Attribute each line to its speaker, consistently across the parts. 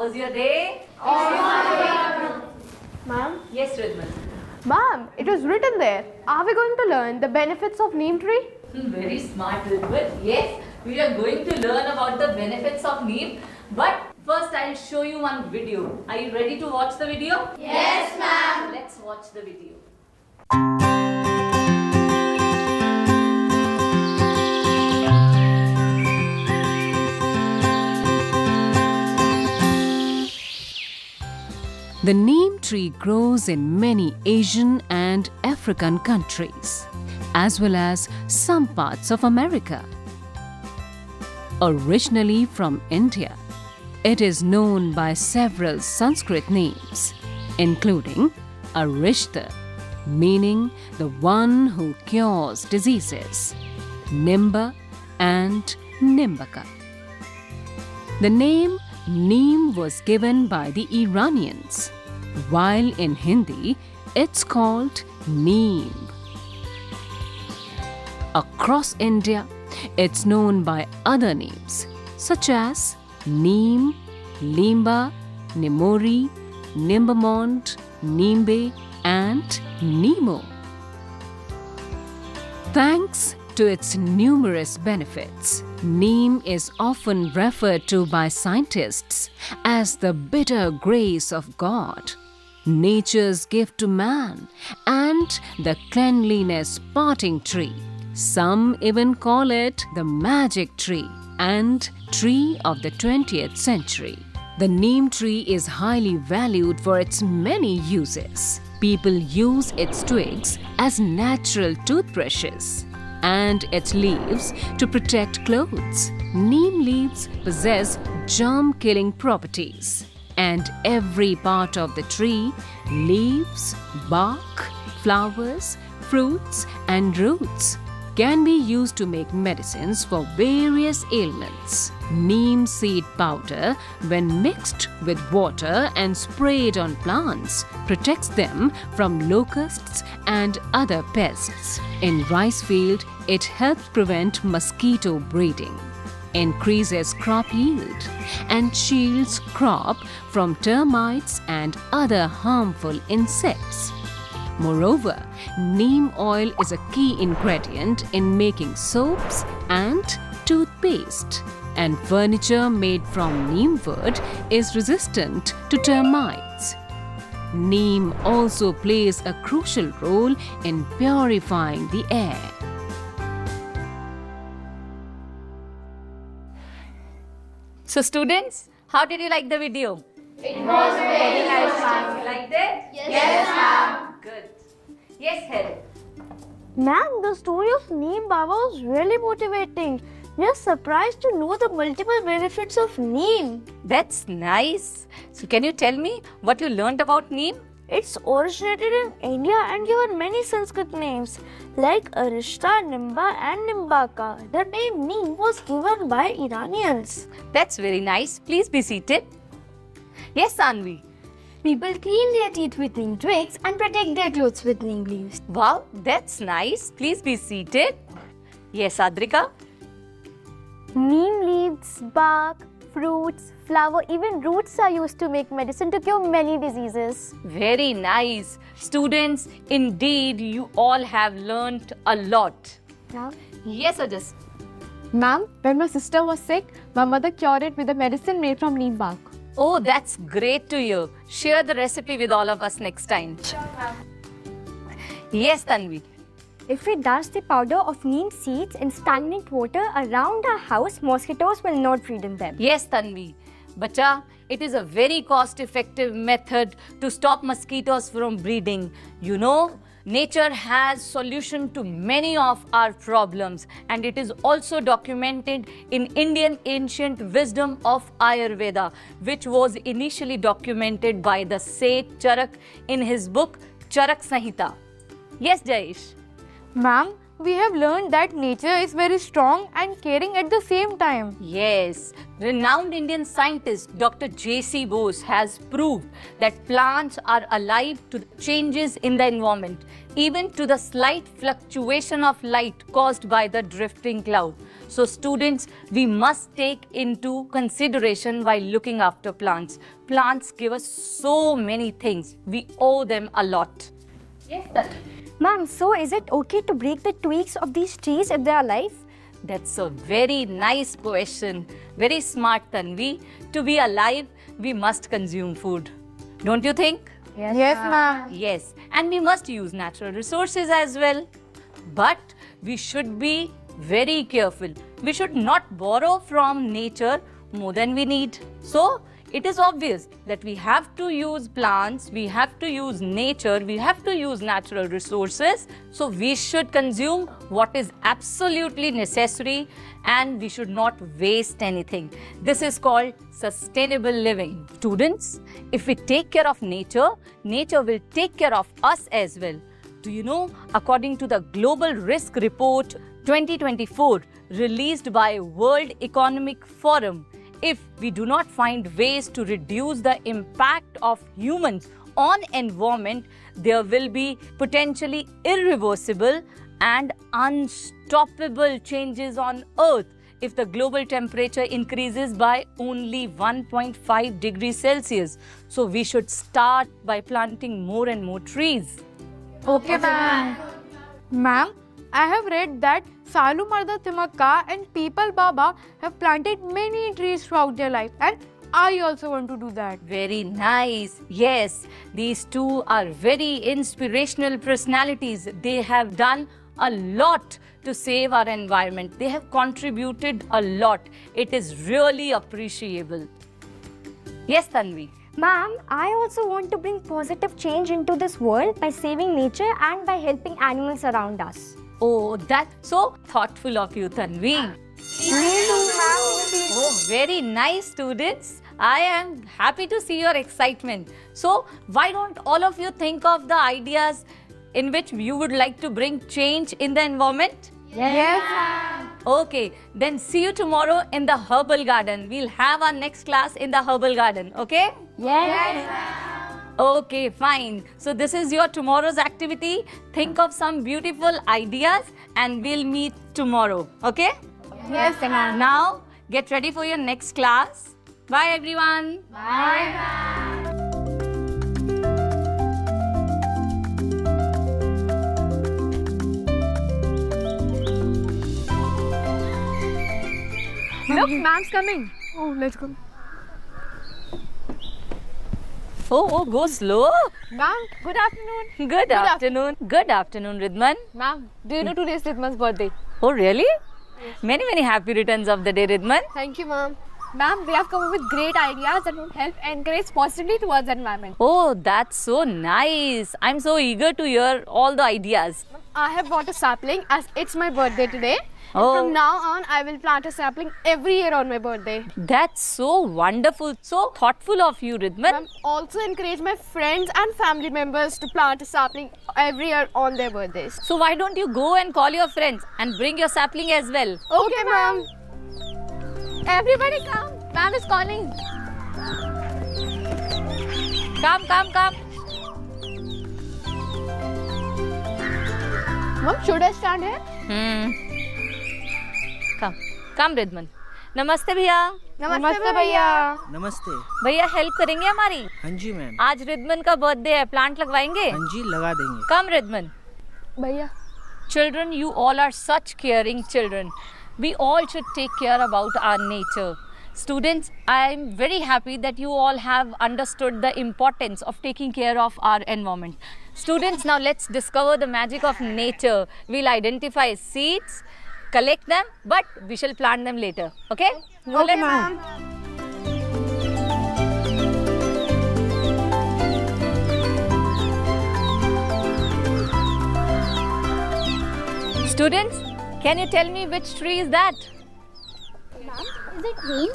Speaker 1: was your day?
Speaker 2: Ma'am?
Speaker 1: Yes, Ridman.
Speaker 2: Ma'am, it was written there. Are we going to learn the benefits of neem tree?
Speaker 1: Very smart, Ridman. Yes, we are going to learn about the benefits of neem. But first, I'll show you one video. Are you ready to watch the video?
Speaker 3: Yes, ma'am.
Speaker 1: Let's watch the video.
Speaker 4: The neem tree grows in many Asian and African countries, as well as some parts of America. Originally from India, it is known by several Sanskrit names, including Arishta, meaning the one who cures diseases, Nimba and Nimbaka. The name Neem was given by the Iranians, while in Hindi it's called Neem. Across India, it's known by other names such as Neem, Limba, Nimori, Nimbamont, Nimbe, and Nemo. Thanks to its numerous benefits, neem is often referred to by scientists as the bitter grace of God, nature's gift to man, and the cleanliness parting tree. Some even call it the magic tree and tree of the 20th century. The neem tree is highly valued for its many uses. People use its twigs as natural toothbrushes and its leaves to protect clothes. Neem leaves possess germ-killing properties, and every part of the tree, leaves, bark, flowers, fruits, and roots, can be used to make medicines for various ailments. Neem seed powder, when mixed with water and sprayed on plants, protects them from locusts and other pests. In rice field, it helps prevent mosquito breeding, increases crop yield, and shields crop from termites and other harmful insects. Moreover, neem oil is a key ingredient in making soaps and toothpaste, and furniture made from neem wood is resistant to termites. Neem also plays a crucial role in purifying the air.
Speaker 1: So students, how did you like the video?
Speaker 3: It was very nice, ma'am.
Speaker 1: You liked it?
Speaker 3: Yes, ma'am.
Speaker 1: Good. Yes, Harry.
Speaker 5: Ma'am, the story of Neem Baba was really motivating. We are surprised to know the multiple benefits of Neem.
Speaker 1: That's nice. So can you tell me what you learned about neem?
Speaker 5: It's originated in India and given many Sanskrit names like Arishta, Nimba, and Nimbaka. The name Neem was given by Iranians.
Speaker 1: That's very nice. Please be seated. Yes, Anvi.
Speaker 6: People clean their teeth with neem twigs and protect their clothes with neem leaves.
Speaker 1: Wow, that's nice. Please be seated. Yes, Adrika.
Speaker 5: Neem leaves, bark, fruits, flower, even roots are used to make medicine to cure many diseases.
Speaker 1: Very nice. Students, indeed, you all have learnt a lot.
Speaker 6: Yeah.
Speaker 1: Yes, Ajas.
Speaker 2: Ma'am, when my sister was sick, my mother cured it with a medicine made from neem bark.
Speaker 1: Oh, that's great to hear. Share the recipe with all of us next time. Yes, Tanvi.
Speaker 6: If we dust the powder of neem seeds in stagnant water around our house, mosquitoes will not breed in them.
Speaker 1: Yes, Tanvi. Bacha, it is a very cost-effective method to stop mosquitoes from breeding. You know, nature has solution to many of our problems, and it is also documented in Indian ancient wisdom of Ayurveda, which was initially documented by the sage Charak in his book Charak Samhita. Yes, Jayesh.
Speaker 2: Ma'am, we have learned that nature is very strong and caring at the same time.
Speaker 1: Yes, renowned Indian scientist Dr. J.C. Bose has proved that plants are alive to changes in the environment, even to the slight fluctuation of light caused by the drifting cloud. So students, we must take into consideration while looking after plants. Plants give us so many things. We owe them a lot. Yes, sir.
Speaker 6: Ma'am, so is it okay to break the twigs of these trees if they are alive?
Speaker 1: That's a very nice question. Very smart, Tanvi. To be alive, we must consume food. Don't you think?
Speaker 2: Yes, ma'am.
Speaker 1: Yes, and we must use natural resources as well. But we should be very careful. We should not borrow from nature more than we need. So, it is obvious that we have to use plants, we have to use nature, we have to use natural resources. So, we should consume what is absolutely necessary and we should not waste anything. This is called sustainable living. Students, if we take care of nature, nature will take care of us as well. Do you know, according to the Global Risk Report 2024 released by World Economic Forum, if we do not find ways to reduce the impact of humans on environment, there will be potentially irreversible and unstoppable changes on Earth if the global temperature increases by only 1.5 degrees Celsius. So we should start by planting more and more trees.
Speaker 2: Okay, ma'am. Ma'am, I have read that Salu Marda Timaka and People Baba have planted many trees throughout their life, and I also want to do that.
Speaker 1: Very nice. Yes, these two are very inspirational personalities. They have done a lot to save our environment. They have contributed a lot. It is really appreciable. Yes, Tanvi.
Speaker 6: Ma'am, I also want to bring positive change into this world by saving nature and by helping animals around us.
Speaker 1: Oh, that's so thoughtful of you, Tanvi. Oh, very nice, students. I am happy to see your excitement. So, why don't all of you think of the ideas in which you would like to bring change in the environment?
Speaker 2: Yes.
Speaker 1: Okay, then see you tomorrow in the herbal garden. We'll have our next class in the herbal garden, okay? Okay, fine. So this is your tomorrow's activity. Think of some beautiful ideas and we'll meet tomorrow, okay?
Speaker 2: Yes, ma'am.
Speaker 1: Now, get ready for your next class. Bye, everyone.
Speaker 2: Look, ma'am's coming. Oh, let's go.
Speaker 1: Oh, go slow.
Speaker 2: Ma'am, good afternoon.
Speaker 1: Good afternoon. Good afternoon, Ridman.
Speaker 2: Ma'am, do you know today is Ridman's birthday?
Speaker 1: Oh, really? Many, many happy returns of the day, Ridman.
Speaker 2: Thank you, ma'am. Ma'am, we have come up with great ideas that will help encourage positively towards the environment.
Speaker 1: Oh, that's so nice. I'm so eager to hear all the ideas.
Speaker 2: I have bought a sapling as it's my birthday today.
Speaker 1: Oh.
Speaker 2: From now on, I will plant a sapling every year on my birthday.
Speaker 1: That's so wonderful. So thoughtful of you, Ridman.
Speaker 2: Ma'am, also encourage my friends and family members to plant a sapling every year on their birthdays.
Speaker 1: So why don't you go and call your friends and bring your sapling as well?
Speaker 2: Okay, ma'am. Everybody come. Ma'am is calling.
Speaker 1: Come.
Speaker 2: Ma'am, should I stand here?
Speaker 1: Come, Ridman. नमस्ते भैया.
Speaker 2: नमस्ते भैया.
Speaker 7: नमस्ते.
Speaker 1: भैया help करेंगे हमारी?
Speaker 7: हाँ जी ma'am.
Speaker 1: आज रिदमन का बर्थडे है, प्लांट लगवाएंगे?
Speaker 7: हाँ जी लगा देंगे.
Speaker 1: कम रिदमन.
Speaker 2: भैया.
Speaker 1: Children, you all are such caring children. We all should take care about our nature. Students, I am very happy that you all have understood the importance of taking care of our environment. Students, now let's discover the magic of nature. We'll identify seeds, collect them, but we shall plant them later. Okay? So
Speaker 2: Okay,
Speaker 1: let's-
Speaker 2: ma'am.
Speaker 1: Students, can you tell me which tree is that?
Speaker 6: Is it green?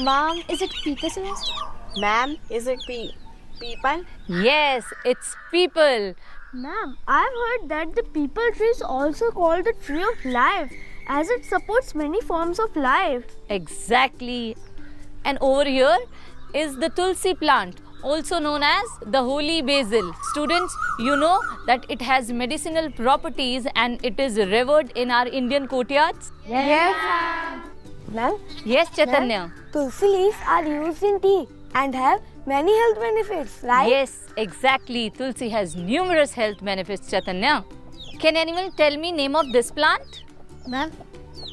Speaker 6: Mom, is it Pegasus?
Speaker 8: Ma'am, is it people?
Speaker 1: Yes, it's people.
Speaker 5: Ma'am, I've heard that the people tree is also called the tree of life as it supports many forms of life.
Speaker 1: Exactly. And over here is the tulsi plant, also known as the holy basil. Students, you know that it has medicinal properties and it is revered in our Indian courtyards.
Speaker 5: Ma'am,
Speaker 1: Yes, Chaitanya.
Speaker 5: tulsi leaves are used in tea and have many health benefits, right?
Speaker 1: Yes, exactly. Tulsi has numerous health benefits, Chaitanya. Can anyone tell me name of this plant?
Speaker 5: Ma'am,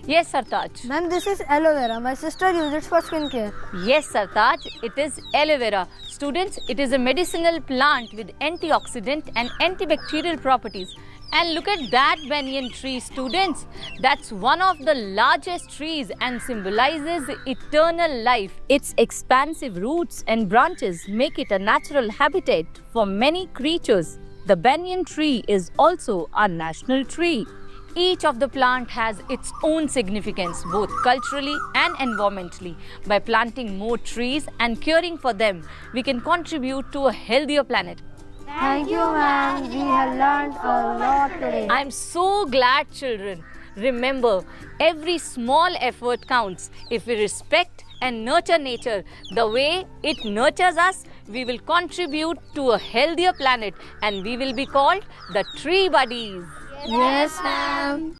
Speaker 1: Yes, Sartaj.
Speaker 5: ma'am, this is aloe vera. My sister uses it for skincare.
Speaker 1: Yes, Sartaj, it is aloe vera. Students, it is a medicinal plant with antioxidant and antibacterial properties. And look at that banyan tree, students. That's one of the largest trees and symbolizes eternal life. Its expansive roots and branches make it a natural habitat for many creatures. The banyan tree is also our national tree. Each of the plant has its own significance, both culturally and environmentally. By planting more trees and caring for them, we can contribute to a healthier planet.
Speaker 5: Thank you, ma'am. We have learned a lot today.
Speaker 1: I'm so glad, children. Remember, every small effort counts. If we respect and nurture nature the way it nurtures us, we will contribute to a healthier planet and we will be called the Tree Buddies.
Speaker 5: Yes, ma'am.